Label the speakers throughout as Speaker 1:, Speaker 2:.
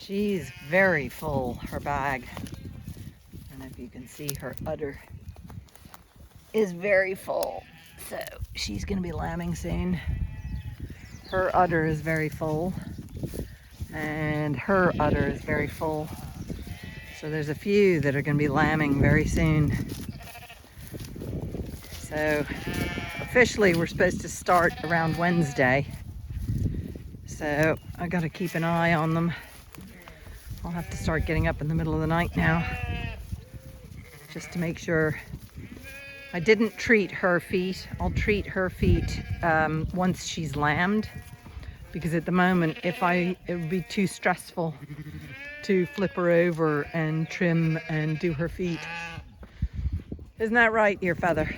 Speaker 1: She's very full, her bag. I don't know if you can see her udder is very full. So she's gonna be lambing soon. Her udder is very full and her udder is very full. So there's a few that are gonna be lambing very soon. So officially we're supposed to start around Wednesday. So I gotta keep an eye on them. I'll have to start getting up in the middle of the night now just to make sure. I didn't treat her feet. I'll treat her feet once she's lambed, because at the moment it would be too stressful to flip her over and trim and do her feet. Isn't that right, Ear Feather?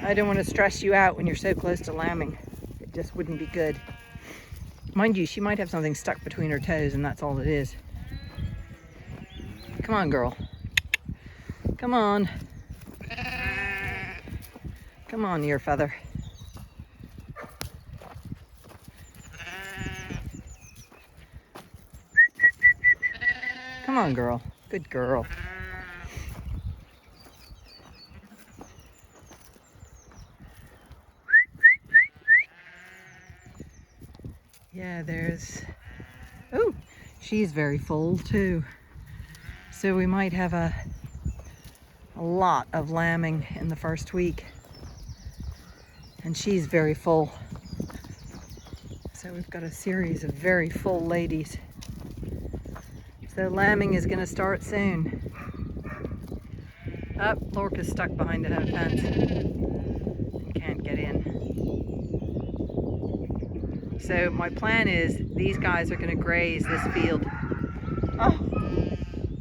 Speaker 1: I don't want to stress you out when you're so close to lambing. It just wouldn't be good. Mind you, she might have something stuck between her toes and that's all it is. Come on, girl. Come on. Come on, Ear Feather. Come on, girl. Good girl. Yeah, oh, she's very full too. So we might have a lot of lambing in the first week. And she's very full. So we've got a series of very full ladies. So lambing is gonna start soon. Oh, Lorca's stuck behind the fence and can't get in. So my plan is these guys are gonna graze this field. Oh,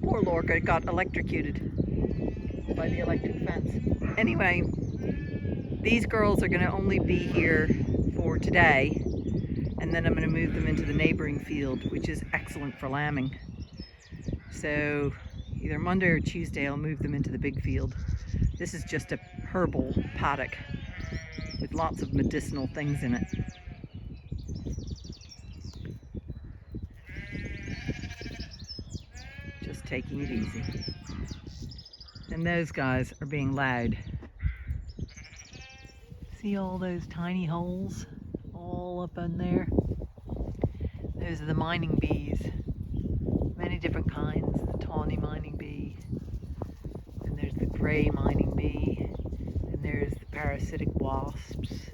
Speaker 1: poor Lorca got electrocuted by the electric fence. Anyway, these girls are gonna only be here for today, and then I'm gonna move them into the neighboring field, which is excellent for lambing. So either Monday or Tuesday I'll move them into the big field. This is just a herbal paddock with lots of medicinal things in it. Just taking it easy. And those guys are being loud. See all those tiny holes all up in there? Those are the mining bees. Many different kinds. The Tawny Mining bee. And there's the grey mining bee. And there's the parasitic wasps.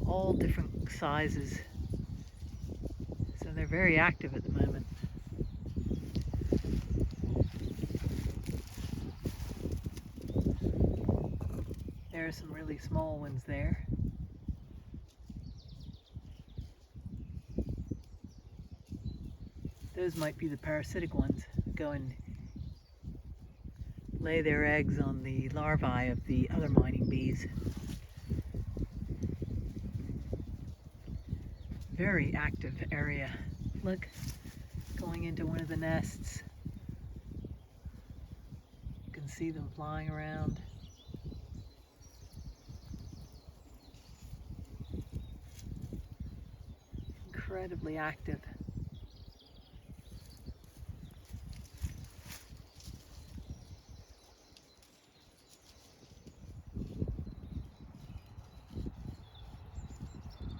Speaker 1: All different sizes. So they're very active at the moment. There are some really small ones there. Those might be the parasitic ones. Go and lay their eggs on the larvae of the other mining bees. Very active area. Look, going into one of the nests. You can see them flying around. Incredibly active.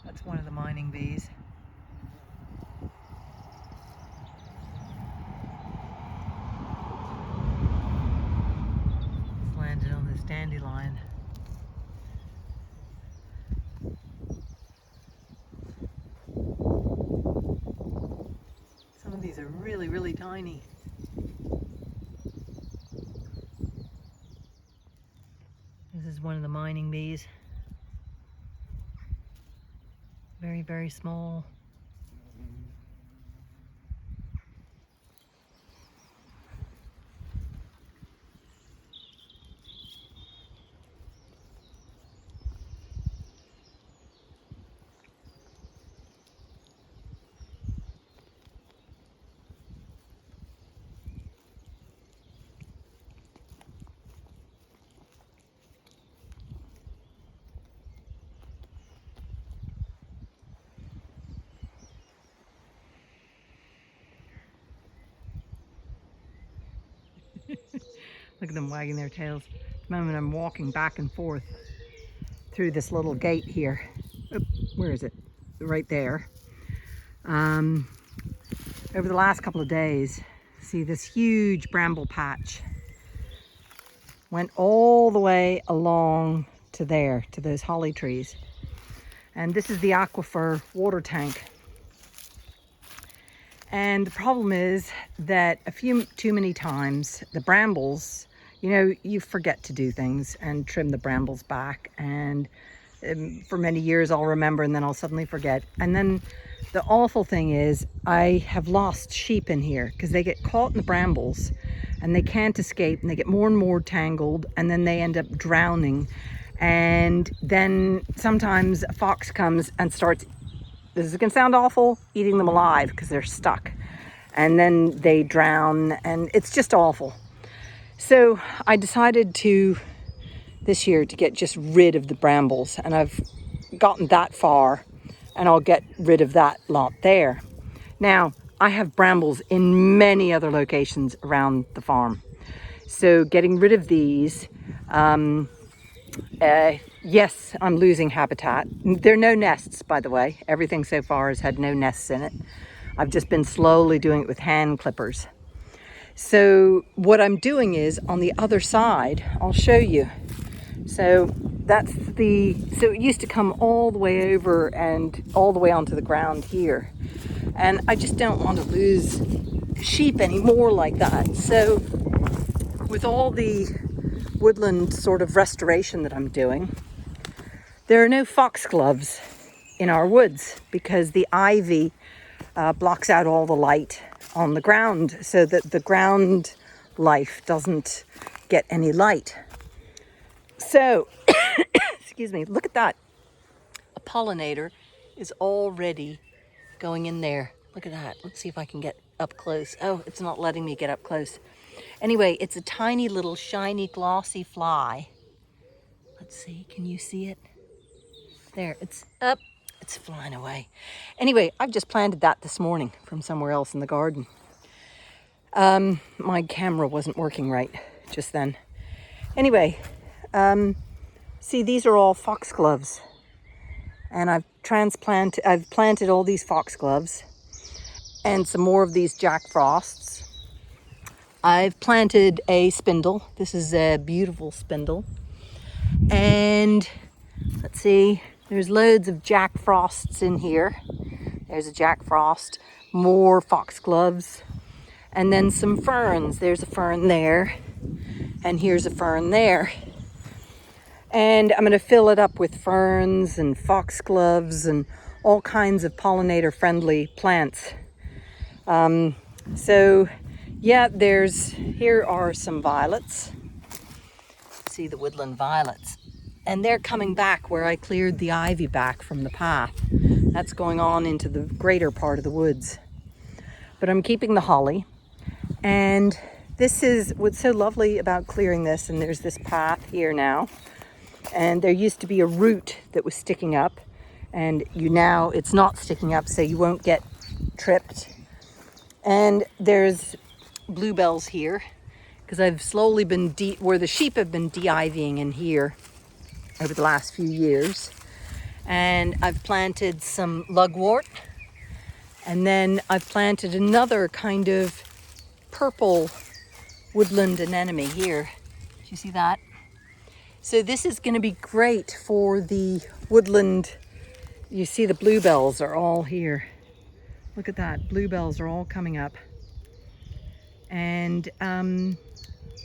Speaker 1: That's one of the mining bees. It's landed on this dandelion. Some of these are really, really tiny. This is one of the mining bees. Very, very small. Look at them wagging their tails. At the moment I'm walking back and forth through this little gate here. Oop, where is it? Right there. Over the last couple of days, see this huge bramble patch went all the way along to there, to those holly trees. And this is the aquifer water tank. And the problem is that a few too many times the brambles, you know, you forget to do things and trim the brambles back. And for many years I'll remember and then I'll suddenly forget. And then the awful thing is I have lost sheep in here because they get caught in the brambles and they can't escape and they get more and more tangled and then they end up drowning. And then sometimes a fox comes and starts, this is going to sound awful, eating them alive because they're stuck. And then they drown and it's just awful. So I decided this year to get just rid of the brambles, and I've gotten that far and I'll get rid of that lot there. Now, I have brambles in many other locations around the farm. So getting rid of these, yes, I'm losing habitat. There are no nests, by the way. Everything so far has had no nests in it. I've just been slowly doing it with hand clippers. So what I'm doing is on the other side, I'll show you. So that's so it used to come all the way over and all the way onto the ground here. And I just don't want to lose sheep anymore like that. So with all the woodland sort of restoration that I'm doing, there are no foxgloves in our woods because the ivy blocks out all the light on the ground so that the ground life doesn't get any light. So, excuse me, look at that. A pollinator is already going in there. Look at that. Let's see if I can get up close. Oh, it's not letting me get up close. Anyway, it's a tiny little shiny glossy fly. Let's see, can you see it? There, it's up. It's flying away. Anyway, I've just planted that this morning from somewhere else in the garden. My camera wasn't working right just then. Anyway, see, these are all foxgloves. And I've planted all these foxgloves and some more of these Jack Frosts. I've planted a spindle. This is a beautiful spindle. And let's see, there's loads of Jack Frosts in here. There's a Jack Frost, more foxgloves, and then some ferns. There's a fern there, and here's a fern there. And I'm going to fill it up with ferns and foxgloves and all kinds of pollinator-friendly plants. So, yeah, here are some violets. See the woodland violets. And they're coming back where I cleared the ivy back from the path. That's going on into the greater part of the woods. But I'm keeping the holly. And this is what's so lovely about clearing this. And there's this path here now. And there used to be a root that was sticking up, and now it's not sticking up, so you won't get tripped. And there's bluebells here, because I've slowly been where the sheep have been de-ivying in here over the last few years. And I've planted some lugwort, and then I've planted another kind of purple woodland anemone here. Do you see that? So this is going to be great for the woodland. You see the bluebells are all here. Look at that. Bluebells are all coming up. And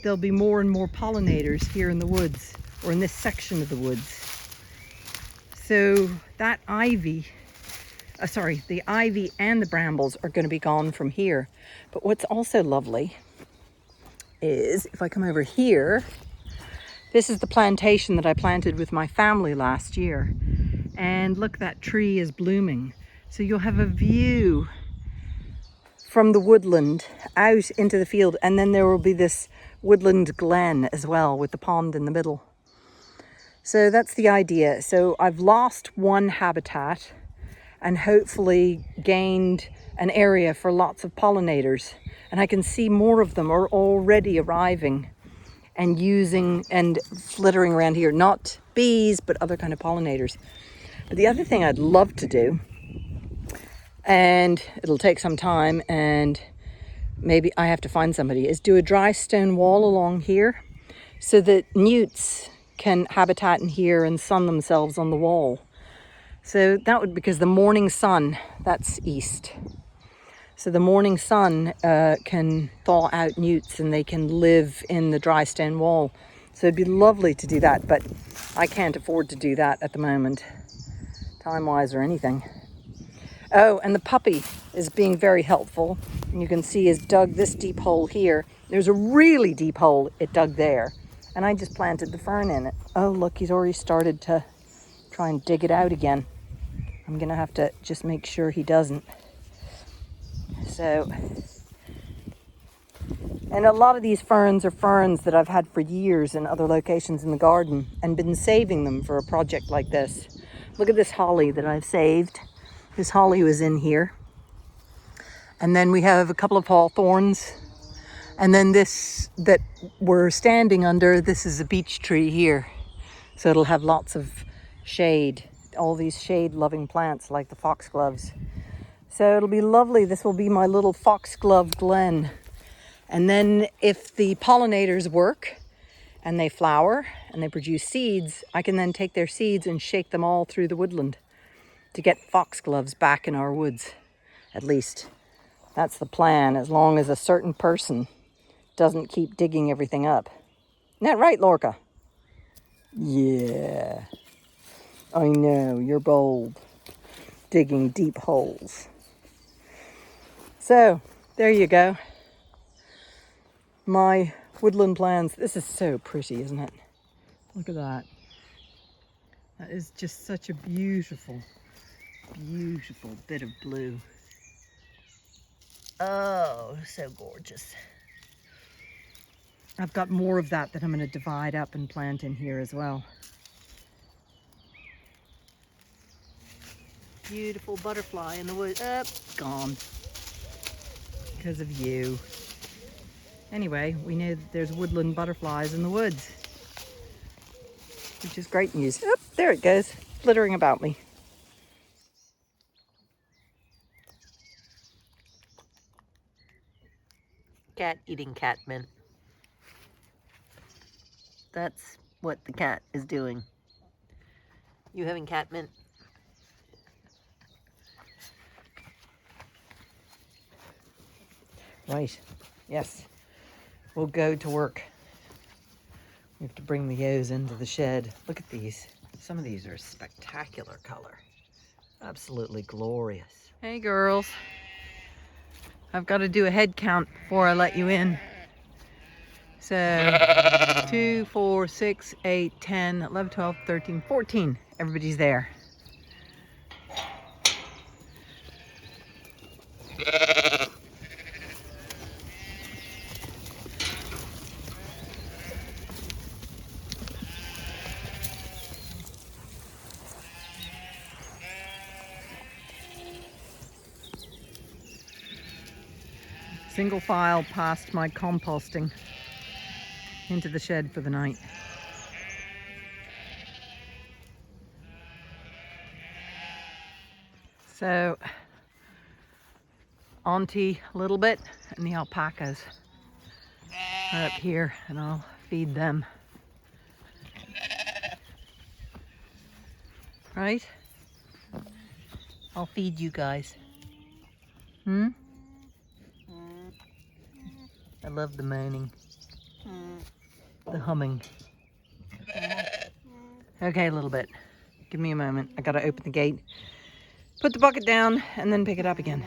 Speaker 1: there'll be more and more pollinators here in the woods, or in this section of the woods. So that ivy, the ivy and the brambles are going to be gone from here. But what's also lovely is, if I come over here, this is the plantation that I planted with my family last year. And look, that tree is blooming. So you'll have a view from the woodland out into the field. And then there will be this woodland glen as well with the pond in the middle. So that's the idea. So I've lost one habitat and hopefully gained an area for lots of pollinators. And I can see more of them are already arriving and using and flittering around here. Not bees, but other kind of pollinators. But the other thing I'd love to do, and it'll take some time and maybe I have to find somebody, is do a dry stone wall along here so that newts can habitat in here and sun themselves on the wall. So that would, because the morning sun, that's east. So the morning sun can thaw out newts and they can live in the dry stone wall. So it'd be lovely to do that, but I can't afford to do that at the moment, time-wise or anything. Oh, and the puppy is being very helpful. And you can see he's dug this deep hole here. There's a really deep hole it dug there. And I just planted the fern in it. Oh, look, he's already started to try and dig it out again. I'm gonna have to just make sure he doesn't. So, and a lot of these ferns are ferns that I've had for years in other locations in the garden and been saving them for a project like this. Look at this holly that I've saved. This holly was in here. And then we have a couple of hawthorns. And then this that we're standing under, this is a beech tree here. So it'll have lots of shade, all these shade-loving plants like the foxgloves. So it'll be lovely. This will be my little foxglove glen. And then if the pollinators work and they flower and they produce seeds, I can then take their seeds and shake them all through the woodland to get foxgloves back in our woods. At least that's the plan, as long as a certain person doesn't keep digging everything up. Isn't that right, Lorca? Yeah, I know, you're bold, digging deep holes. So, there you go. My woodland plans. This is so pretty, isn't it? Look at that. That is just such a beautiful, beautiful bit of blue. Oh, so gorgeous. I've got more of that I'm going to divide up and plant in here as well. Beautiful butterfly in the woods. Gone. Because of you. Anyway, we know that there's woodland butterflies in the woods, which is great news. Oh, there it goes, flittering about me. Cat eating cat mint. That's what the cat is doing. You having cat mint? Right, yes. We'll go to work. We have to bring the ewes into the shed. Look at these. Some of these are spectacular color. Absolutely glorious. Hey girls. I've got to do a head count before I let you in. So 2, 4, 6, 8, 10, 11, 12, 13, 14. Everybody's there. Single file past my composting into the shed for the night. So, Auntie a little bit, and the alpacas are up here, and I'll feed them. Right? I'll feed you guys. I love the moaning, the humming. Okay, a little bit. Give me a moment. I gotta open the gate, put the bucket down, and then pick it up again.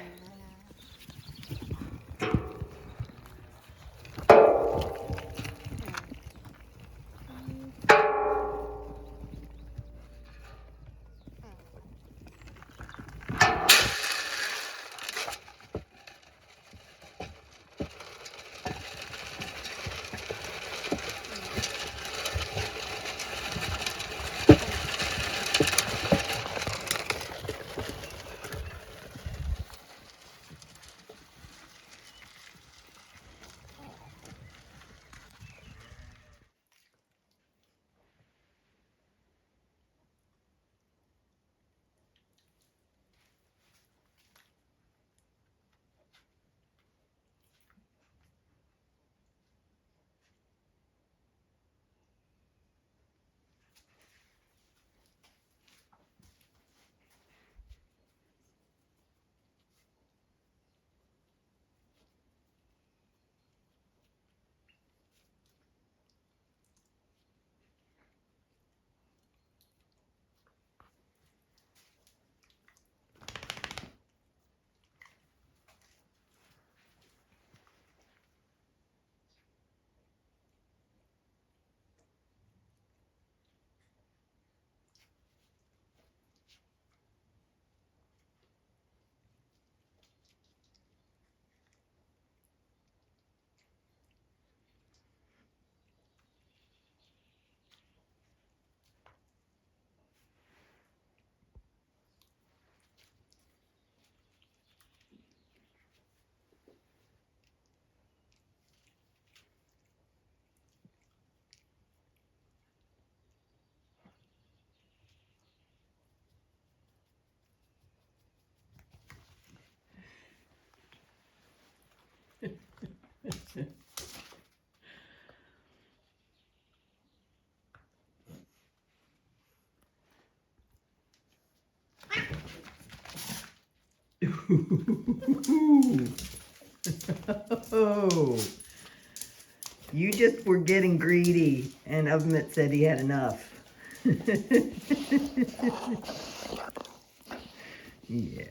Speaker 1: Oh, you just were getting greedy, and Ovmet said he had enough. Yes.